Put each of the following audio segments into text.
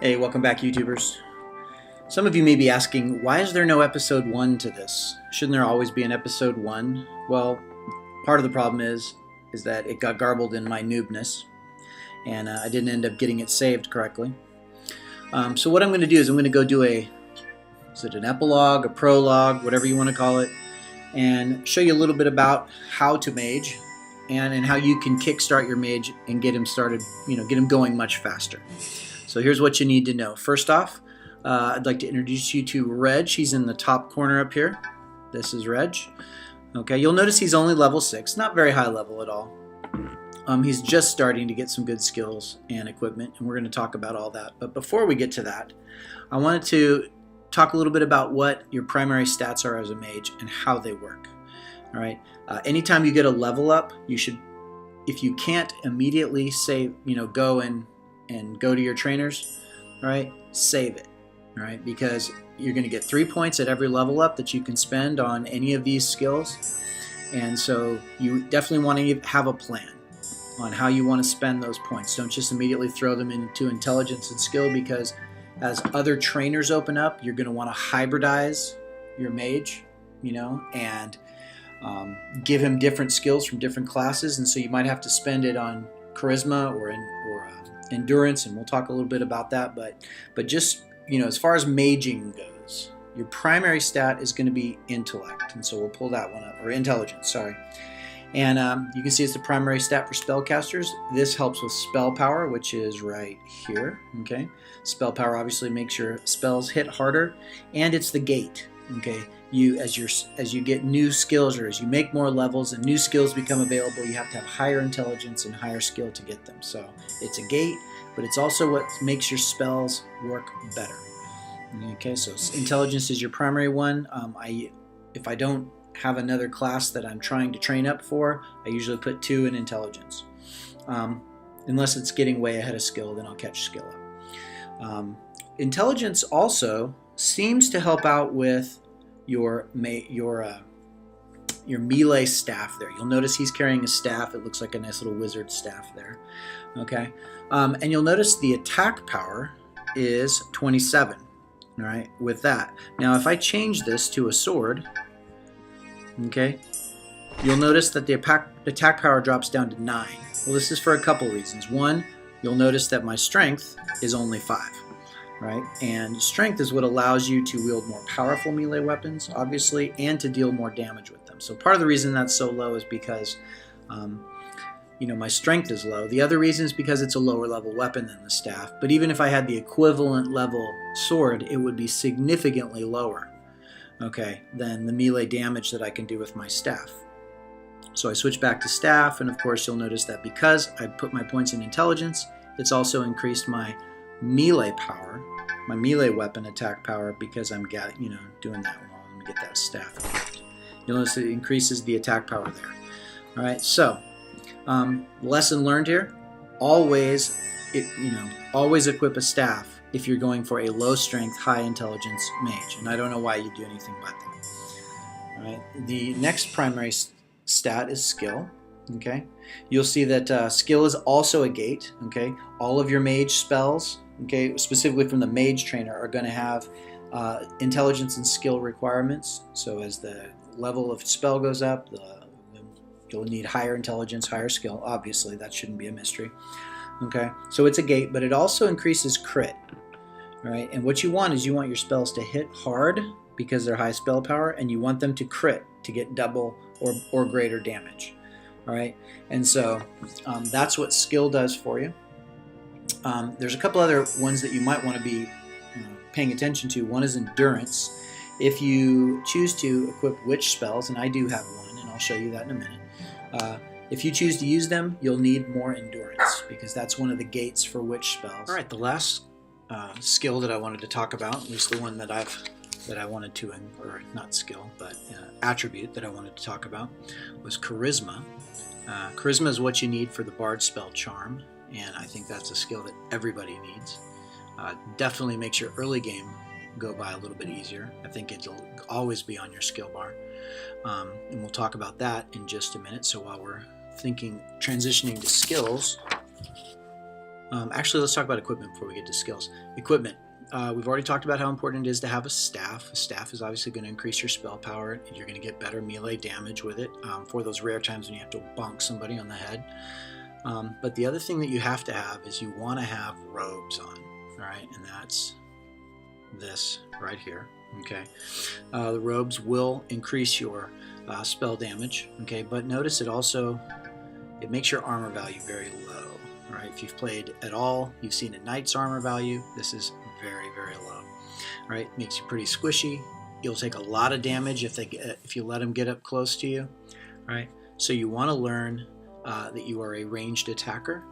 Hey, welcome back, YouTubers. Some of you may be asking, why is there no episode 1 to this? Shouldn't there always be an episode 1? Well, part of the problem is that it got garbled in my noobness, and I didn't end up getting it saved correctly. So what I'm going to do is I'm going to go do is it an epilogue, a prologue, whatever you want to call it, and show you a little bit about how to mage and how you can kickstart your mage and get him started, get him going much faster. So here's what you need to know. First off, I'd like to introduce you to Reg. He's in the top corner up here. This is Reg. Okay, you'll notice he's only level 6, not very high level at all. He's just starting to get some good skills and equipment, and we're going to talk about all that. But before we get to that, I wanted to talk a little bit about what your primary stats are as a mage and how they work. All right. Anytime you get a level up, you should, if you can't immediately say, go and go to your trainers, all right, save it, all right, because you're going to get 3 points at every level up that you can spend on any of these skills, and so you definitely want to have a plan on how you want to spend those points. Don't just immediately throw them into intelligence and skill, because as other trainers open up, you're going to want to hybridize your mage, and give him different skills from different classes, and so you might have to spend it on charisma or endurance, and we'll talk a little bit about that. But just as far as maging goes, your primary stat is going to be intellect, and so we'll pull that one up, or intelligence, sorry. And you can see it's the primary stat for spellcasters. This helps with spell power, which is right here. Okay, spell power obviously makes your spells hit harder, and it's the gate. Okay, as you get new skills, or as you make more levels and new skills become available, you have to have higher intelligence and higher skill to get them. So it's a gate, but it's also what makes your spells work better. Okay, so intelligence is your primary one. If I don't have another class that I'm trying to train up for, I usually put 2 in intelligence. Unless it's getting way ahead of skill, then I'll catch skill up. Intelligence also seems to help out with your melee staff there. You'll notice he's carrying a staff. It looks like a nice little wizard staff there. Okay, and you'll notice the attack power is 27. All right, with that. Now, if I change this to a sword, okay, you'll notice that the attack power drops down to 9. Well, this is for a couple reasons. One, you'll notice that my strength is only 5. Right? And strength is what allows you to wield more powerful melee weapons, obviously, and to deal more damage with them. So part of the reason that's so low is because, my strength is low. The other reason is because it's a lower level weapon than the staff. But even if I had the equivalent level sword, it would be significantly lower, okay, than the melee damage that I can do with my staff. So I switch back to staff, and of course you'll notice that because I put my points in intelligence, it's also increased my melee power, my melee weapon attack power, because I'm doing that. Well, let me get that staff equipped. You'll notice it increases the attack power there. All right, so lesson learned here: always equip a staff if you're going for a low strength, high intelligence mage. And I don't know why you do anything but that. All right, the next primary stat is skill. Okay, you'll see that skill is also a gate. Okay, all of your mage spells, okay, specifically from the mage trainer, are going to have intelligence and skill requirements. So as the level of spell goes up, you'll need higher intelligence, higher skill. Obviously, that shouldn't be a mystery. Okay, so it's a gate, but it also increases crit. All right, and what you want is your spells to hit hard because they're high spell power, and you want them to crit to get double or greater damage. All right, and so that's what skill does for you. There's a couple other ones that you might want to be paying attention to. One is endurance. If you choose to equip witch spells, and I do have one, and I'll show you that in a minute. If you choose to use them, you'll need more endurance, because that's one of the gates for witch spells. All right, the last skill that I wanted to talk about, at least the one that I wanted to, or not skill, but attribute that I wanted to talk about, was charisma. Charisma is what you need for the bard spell charm, and I think that's a skill that everybody needs. Definitely makes your early game go by a little bit easier. I think it'll always be on your skill bar, and we'll talk about that in just a minute. So while we're transitioning to skills, Actually, let's talk about equipment before we get to skills. Equipment. We've already talked about how important it is to have a staff. A staff is obviously going to increase your spell power, and you're going to get better melee damage with it for those rare times when you have to bonk somebody on the head. But the other thing that you have to have is you want to have robes on, all right? And that's this right here, okay? The robes will increase your spell damage, okay? But notice it makes your armor value very low, right? If you've played at all, you've seen a knight's armor value. This is very, very low, right? Makes you pretty squishy. You'll take a lot of damage if you let them get up close to you, right? So you want to learn that you are a ranged attacker.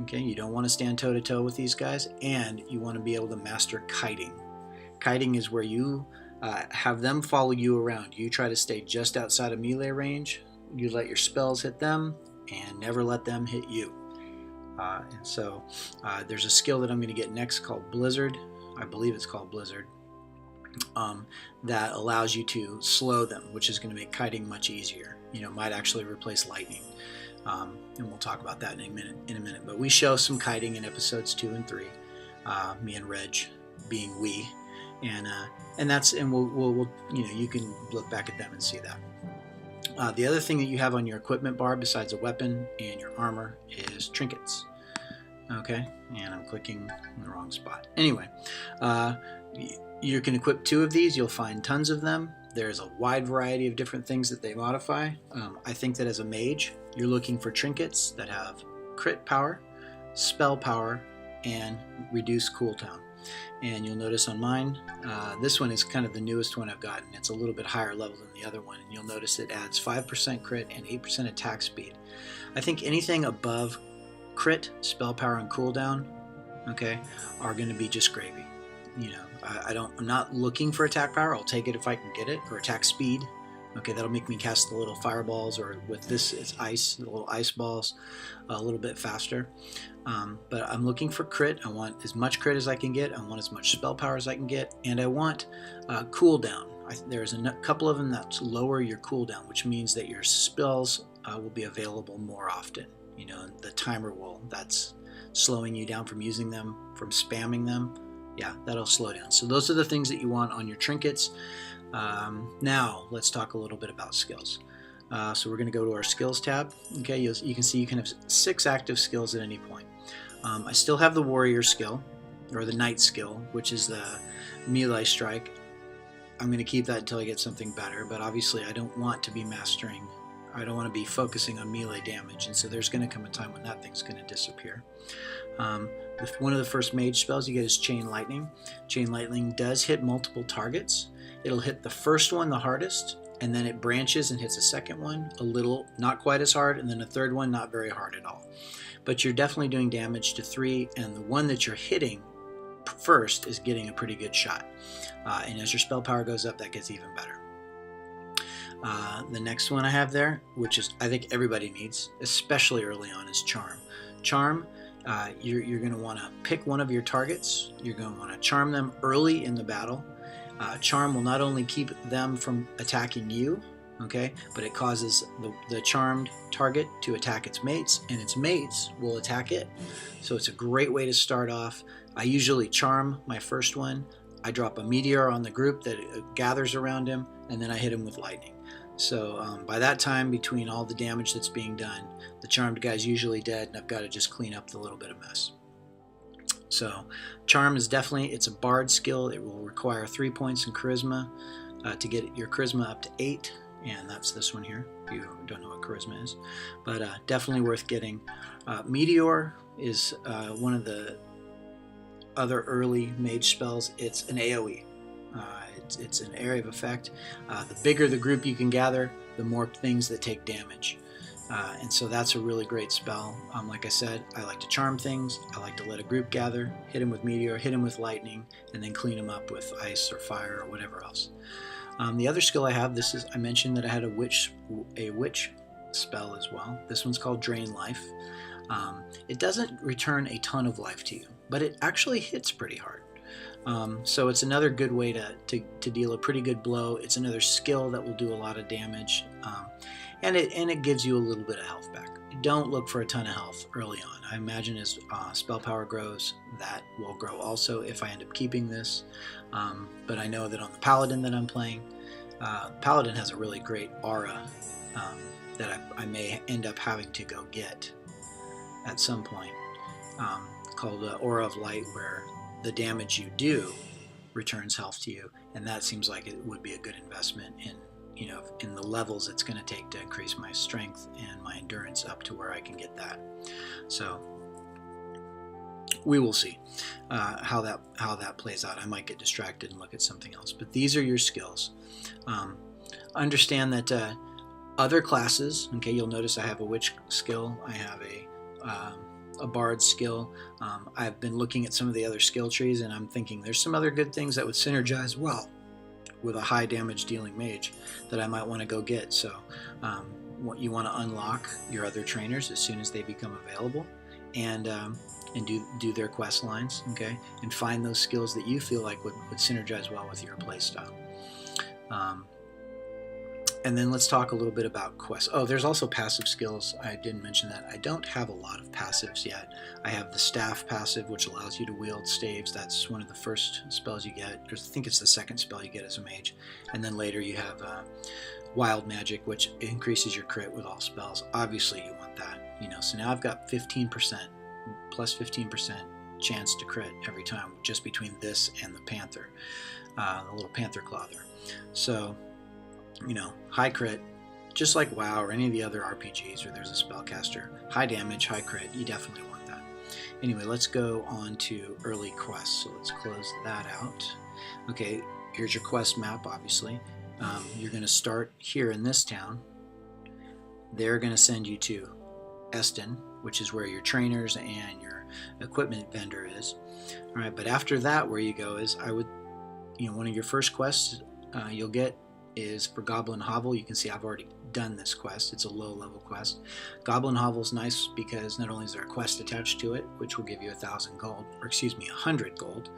Okay, you don't want to stand toe-to-toe with these guys, and you want to be able to master kiting. Kiting is where you have them follow you around. You try to stay just outside of melee range. You let your spells hit them, and never let them hit you. And so there's a skill that I'm going to get next called Blizzard. I believe it's called Blizzard. That allows you to slow them, which is going to make kiting much easier. You know, might actually replace lightning. And we'll talk about that in a minute. But we show some kiting in episodes 2 and 3. Me and Reg being we, and we'll you can look back at them and see that. The other thing that you have on your equipment bar besides a weapon and your armor is trinkets. Okay, and I'm clicking in the wrong spot. Anyway, you can equip 2 of these. You'll find tons of them. There's a wide variety of different things that they modify. I think that as a mage, you're looking for trinkets that have crit power, spell power, and reduced cooldown. And you'll notice on mine, this one is kind of the newest one I've gotten. It's a little bit higher level than the other one, and you'll notice it adds 5% crit and 8% attack speed. I think anything above crit, spell power, and cooldown, okay, are going to be just gravy. You know, I'm not looking for attack power. I'll take it if I can get it, or attack speed. Okay, that'll make me cast the little fireballs, or with this, it's ice, the little ice balls, a little bit faster. But I'm looking for crit. I want as much crit as I can get. I want as much spell power as I can get, and I want cooldown. There's a couple of them that lower your cooldown, which means that your spells will be available more often. You know, the timer that's slowing you down from using them, from spamming them. Yeah, that'll slow down. So those are the things that you want on your trinkets. Now let's talk a little bit about skills. So we're going to go to our skills tab. Okay, you can see you can have 6 active skills at any point. I still have the warrior skill, or the knight skill, which is the melee strike. I'm going to keep that until I get something better, but obviously I don't want to be focusing on melee damage, and so there's going to come a time when that thing's going to disappear. One of the first mage spells you get is Chain Lightning. Chain Lightning does hit multiple targets. It'll hit the first one the hardest, and then it branches and hits a second one a little, not quite as hard, and then a third one not very hard at all. But you're definitely doing damage to 3, and the one that you're hitting first is getting a pretty good shot. And as your spell power goes up, that gets even better. The next one I have there, which is I think everybody needs, especially early on, is Charm. Charm, you're going to want to pick one of your targets. You're going to want to charm them early in the battle. Charm will not only keep them from attacking you, okay, but it causes the charmed target to attack its mates, and its mates will attack it. So it's a great way to start off. I usually charm my first one. I drop a meteor on the group that gathers around him, and then I hit him with lightning. So by that time, between all the damage that's being done, the charmed guy's usually dead, and I've got to just clean up the little bit of mess. So Charm is it's a bard skill. It will require 3 points in charisma to get your charisma up to 8, and that's this one here, if you don't know what charisma is. But definitely worth getting. Meteor is one of the other early mage spells. It's an AoE. It's an area of effect. The bigger the group you can gather, the more things that take damage. And so that's a really great spell. Like I said, I like to charm things. I like to let a group gather, hit them with meteor, hit them with lightning, and then clean them up with ice or fire or whatever else. The other skill I have, I mentioned that I had a witch spell as well. This one's called Drain Life. It doesn't return a ton of life to you, but it actually hits pretty hard. So it's another good way to deal a pretty good blow. It's another skill that will do a lot of damage, and it gives you a little bit of health back. don't look for a ton of health early on. I imagine as spell power grows, that will grow also if I end up keeping this. But I know that on the Paladin that I'm playing, Paladin has a really great aura that I may end up having to go get at some point, called Aura of Light, where the damage you do returns health to you, and that seems like it would be a good investment in in the levels it's going to take to increase my strength and my endurance up to where I can get that. So we will see how that plays out. I might get distracted and look at something else, but these are your skills. Understand that other classes, okay, you'll notice I have a witch skill, I have a bard skill. I've been looking at some of the other skill trees, and I'm thinking there's some other good things that would synergize well with a high damage dealing mage that I might want to go get. So what you want to unlock your other trainers as soon as they become available, and do their quest lines, okay, and find those skills that you feel like would synergize well with your playstyle. And then let's talk a little bit about quests. Oh, there's also passive skills. I didn't mention that. I don't have a lot of passives yet. I have the staff passive, which allows you to wield staves. That's one of the first spells you get. I think it's the second spell you get as a mage. And then later you have wild magic, which increases your crit with all spells. Obviously you want that, So now I've got 15%, plus 15% chance to crit every time, just between this and the panther, the little panther claw there. So, high crit, just like WoW or any of the other RPGs where there's a spellcaster. High damage, high crit, you definitely want that. Anyway, let's go on to early quests. So let's close that out. Okay, here's your quest map, obviously. You're going to start here in this town. They're going to send you to Eston, which is where your trainers and your equipment vendor is. All right, but after that, where you go is, one of your first quests you'll get is for Goblin Hovel. You can see I've already done this quest. It's a low level quest. Goblin Hovel is nice because not only is there a quest attached to it, which will give you 1,000 gold, or excuse me, 100 gold.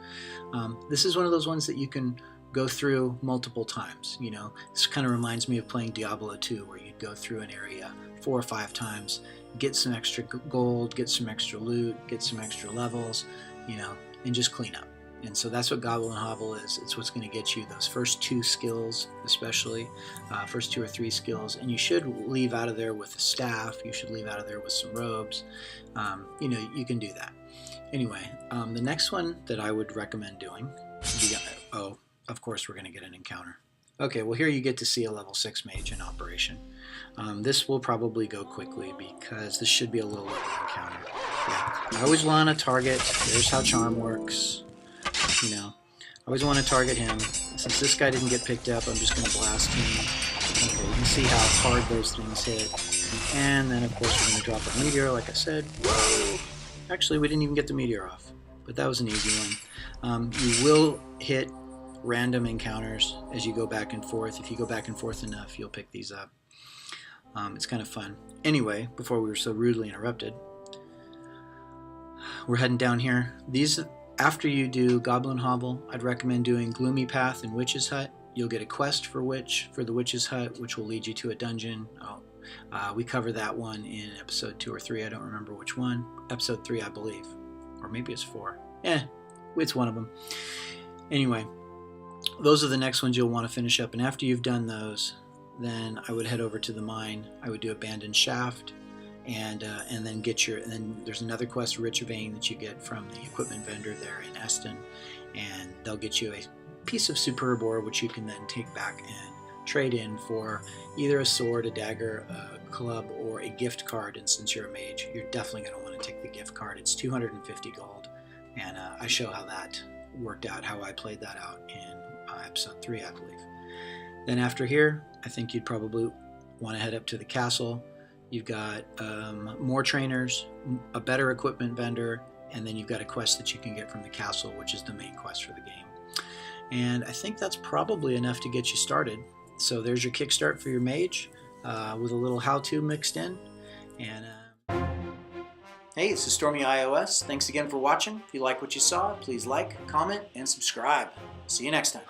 This is one of those ones that you can go through multiple times. This kind of reminds me of playing Diablo 2, where you'd go through an area 4 or 5 times, get some extra gold, get some extra loot, get some extra levels, and just clean up. And so that's what Goblin Hovel is. It's what's going to get you those first 2 skills, especially first 2 or 3 skills. And you should leave out of there with a staff. You should leave out of there with some robes. You can do that. Anyway, the next one that I would recommend doing, of course we're going to get an encounter. Okay, well here you get to see a level 6 mage in operation. This will probably go quickly because this should be a low level encounter. Yeah. I always want to target, there's how charm works. I always want to target him. Since this guy didn't get picked up, I'm just going to blast him. Okay, you can see how hard those things hit. And then, of course, we're going to drop a meteor, like I said. Whoa! Actually, we didn't even get the meteor off, but that was an easy one. You will hit random encounters as you go back and forth. If you go back and forth enough, you'll pick these up. It's kind of fun. Anyway, before we were so rudely interrupted, we're heading down here. After you do Goblin Hovel, I'd recommend doing Gloomy Path and Witch's Hut. You'll get a quest for the Witch's Hut, which will lead you to a dungeon. We covered that one in episode 2 or 3. I don't remember which one. Episode 3, I believe. Or maybe it's 4. It's one of them. Anyway, those are the next ones you'll want to finish up. And after you've done those, then I would head over to the mine. I would do Abandoned Shaft. And then there's another quest, Rich Vein, that you get from the equipment vendor there in Eston, and they'll get you a piece of superb ore, which you can then take back and trade in for either a sword, a dagger, a club, or a gift card. And since you're a mage, you're definitely going to want to take the gift card. It's 250 gold, and I show how that worked out, how I played that out in episode 3, I believe. Then after here, I think you'd probably want to head up to the castle. You've got more trainers, a better equipment vendor, and then you've got a quest that you can get from the castle, which is the main quest for the game. And I think that's probably enough to get you started. So there's your kickstart for your mage with a little how-to mixed in. And hey, this is Stormy iOS. Thanks again for watching. If you like what you saw, please like, comment, and subscribe. See you next time.